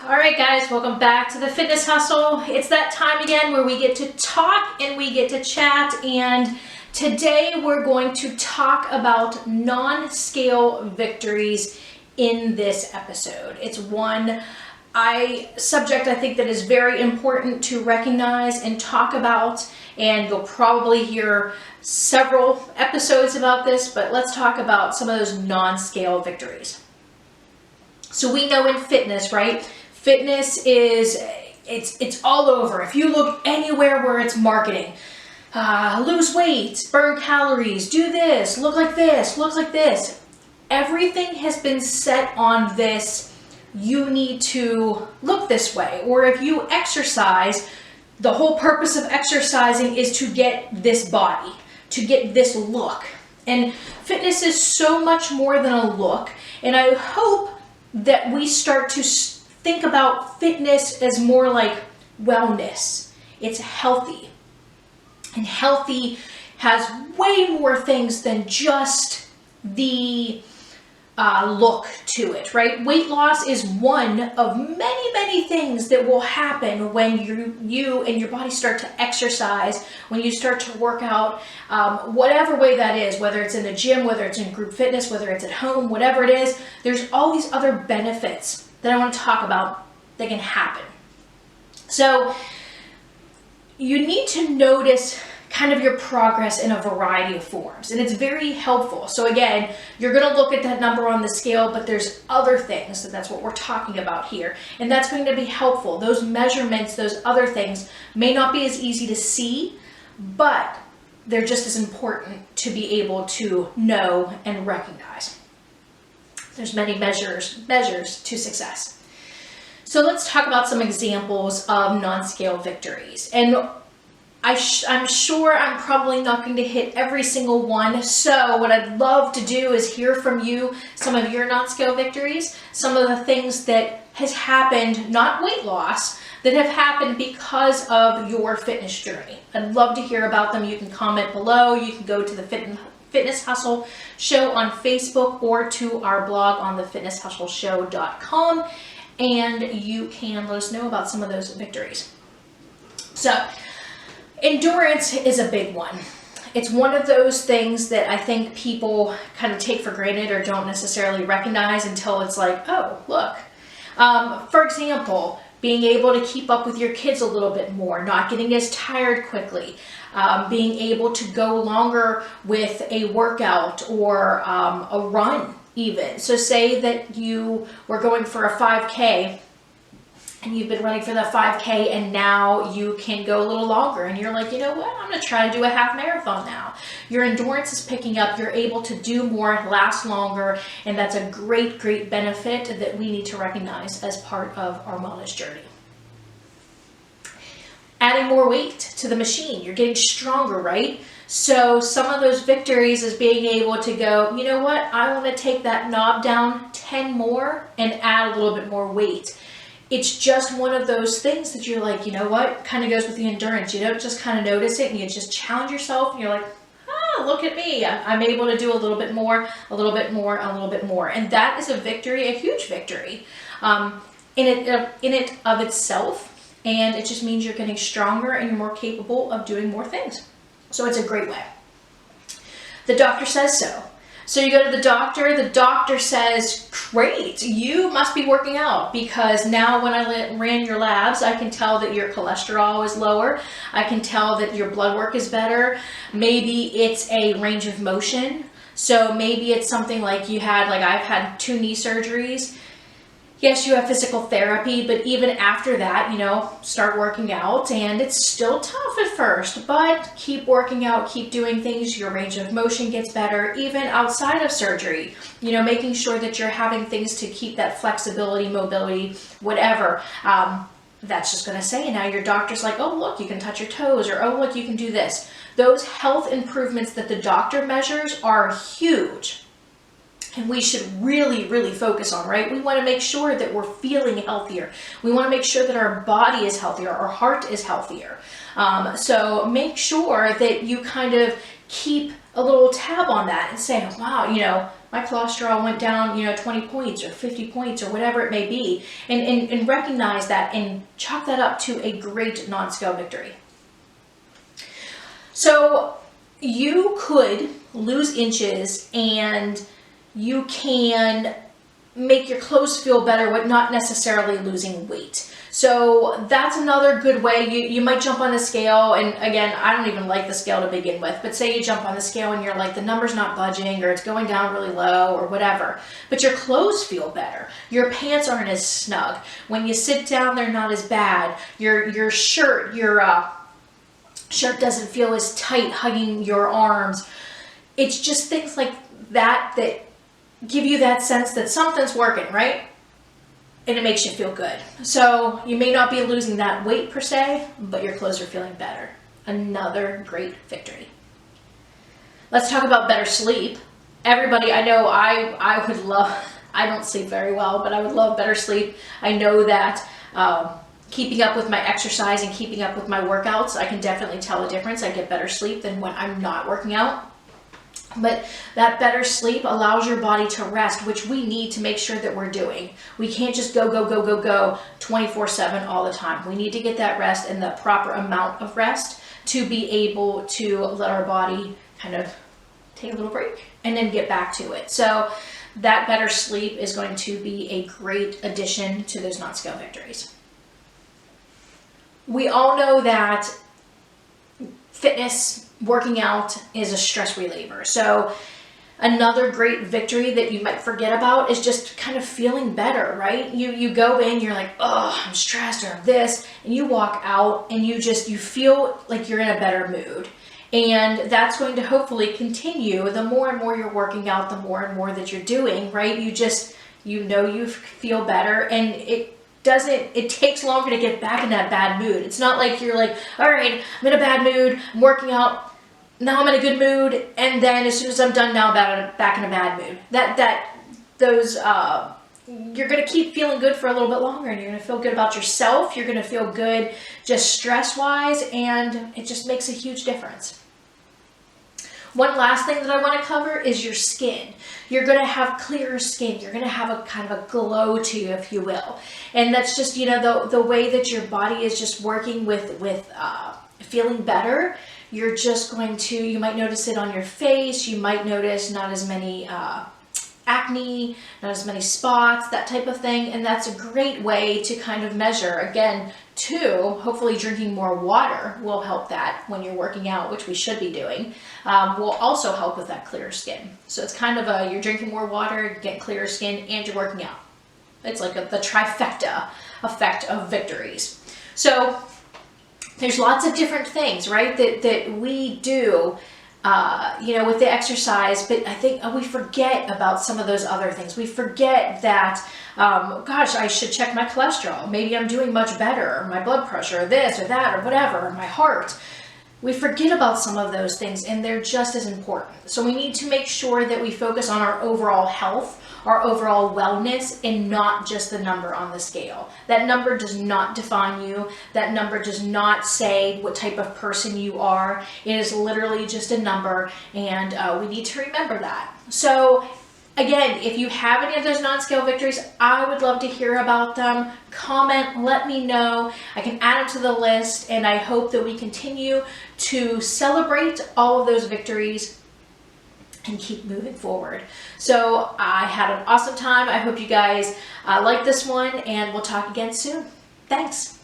All right, guys, welcome back to the Fitness Hustle. It's that time again where we get to talk and we get to chat, and today we're going to talk about non-scale victories in this episode. It's one subject I think that is very important to recognize and talk about, and you'll probably hear several episodes about this, but let's talk about some of those non-scale victories. So we know in fitness, right? Fitness is, it's all over. If you look anywhere where it's marketing, lose weight, burn calories, do this, look like this, look like this. Everything has been set on this, you need to look this way. Or if you exercise, the whole purpose of exercising is to get this body, to get this look. And fitness is so much more than a look. And I hope that we start to think about fitness as more like wellness. It's healthy. And healthy has way more things than just the look to it, right? Weight loss is one of many, many things that will happen when you and your body start to exercise, when you start to work out, whatever way that is, whether it's in the gym, whether it's in group fitness, whether it's at home, whatever it is, there's all these other benefits that I want to talk about that can happen. So you need to notice kind of your progress in a variety of forms, and it's very helpful. So again, you're going to look at that number on the scale, but there's other things, and that's what we're talking about here, and that's going to be helpful. Those measurements, those other things may not be as easy to see, but they're just as important to be able to know and recognize. There's many measures to success. So let's talk about some examples of non-scale victories. And I'm sure I'm probably not going to hit every single one. So what I'd love to do is hear from you some of your non-scale victories, some of the things that has happened, not weight loss, that have happened because of your fitness journey. I'd love to hear about them. You can comment below. You can go to the Fitness Hustle Show on Facebook or to our blog on thefitnesshustleshow.com, and you can let us know about some of those victories. So endurance is a big one. It's one of those things that I think people kind of take for granted or don't necessarily recognize until it's like, oh, look. For example, being able to keep up with your kids a little bit more, not getting as tired quickly, being able to go longer with a workout or a run even. So say that you were going for a 5K and you've been running for the 5K and now you can go a little longer and you're like, you know what, I'm going to try to do a half marathon now. Your endurance is picking up, you're able to do more, last longer, and that's a great, great benefit that we need to recognize as part of our wellness journey. Adding more weight to the machine, you're getting stronger, right? So some of those victories is being able to go, you know what, I want to take that knob down 10 more and add a little bit more weight. It's just one of those things that you're like, you know what, kind of goes with the endurance. You don't just kind of notice it and you just challenge yourself and you're like, oh, look at me. I'm able to do a little bit more, a little bit more, a little bit more. And that is a victory, a huge victory in it of itself. And it just means you're getting stronger and you're more capable of doing more things. So it's a great way. The doctor says so. So you go to the doctor says, great, you must be working out, because now when I ran your labs, I can tell that your cholesterol is lower. I can tell that your blood work is better. Maybe it's a range of motion. So maybe it's something like you had, like I've had 2 knee surgeries. Yes, you have physical therapy, but even after that, you know, start working out, and it's still tough at first, but keep working out, keep doing things, your range of motion gets better, even outside of surgery, you know, making sure that you're having things to keep that flexibility, mobility, whatever. That's just going to say, now your doctor's like, oh, look, you can touch your toes, or oh, look, you can do this. Those health improvements that the doctor measures are huge. And we should really, really focus on, right? We want to make sure that we're feeling healthier. We want to make sure that our body is healthier, our heart is healthier. So make sure that you kind of keep a little tab on that and say, wow, you know, my cholesterol went down, 20 points or 50 points or whatever it may be, and recognize that and chalk that up to a great non-scale victory. So you could lose inches and you can make your clothes feel better with not necessarily losing weight. So that's another good way. You might jump on the scale, and again, I don't even like the scale to begin with, but say you jump on the scale and you're like, the number's not budging or it's going down really low or whatever, but your clothes feel better. Your pants aren't as snug. When you sit down, they're not as bad. Your shirt shirt doesn't feel as tight hugging your arms. It's just things like that that give you that sense that something's working, right? And it makes you feel good. So you may not be losing that weight per se, but your clothes are feeling better. Another great victory. Let's talk about better sleep. Everybody, I know I would love, I don't sleep very well, but I would love better sleep. I know that keeping up with my exercise and keeping up with my workouts, I can definitely tell a difference. I get better sleep than when I'm not working out. But that better sleep allows your body to rest, which we need to make sure that we're doing. We can't just go 24/7 all the time. We need to get that rest and the proper amount of rest to be able to let our body kind of take a little break and then get back to it. So that better sleep is going to be a great addition to those non-scale victories. We all know that fitness, working out is a stress reliever. So another great victory that you might forget about is just kind of feeling better, right? You go in, you're like, oh, I'm stressed or this, and you walk out and you feel like you're in a better mood. And that's going to hopefully continue. The more and more you're working out, the more and more that you're doing, right? You feel better, and it takes longer to get back in that bad mood. It's not like you're like, all right, I'm in a bad mood, I'm working out, now I'm in a good mood, and then as soon as I'm done now, back in a bad mood. You're going to keep feeling good for a little bit longer, and you're going to feel good about yourself. You're going to feel good just stress-wise, and it just makes a huge difference. One last thing that I want to cover is your skin. You're going to have clearer skin. You're going to have a kind of a glow to you, if you will. And that's just, the way that your body is just working with feeling better. You're just going to, you might notice it on your face. You might notice not as many acne, not as many spots, that type of thing. And that's a great way to kind of measure. Again, hopefully drinking more water will help that when you're working out, which we should be doing, will also help with that clearer skin. So it's kind of you're drinking more water, you're getting clearer skin, and you're working out. It's like the trifecta effect of victories. So there's lots of different things, right, that we do with the exercise, but I think we forget about some of those other things. We forget that, gosh, I should check my cholesterol. Maybe I'm doing much better, or my blood pressure, or this or that, or whatever, or my heart. We forget about some of those things, and they're just as important. So we need to make sure that we focus on our overall health, our overall wellness, and not just the number on the scale. That number does not define you. That number does not say what type of person you are. It is literally just a number, and we need to remember that. So again, if you have any of those non-scale victories, I would love to hear about them. Comment, let me know. I can add them to the list, and I hope that we continue to celebrate all of those victories and keep moving forward. So I had an awesome time. I hope you guys like this one, and we'll talk again soon. Thanks.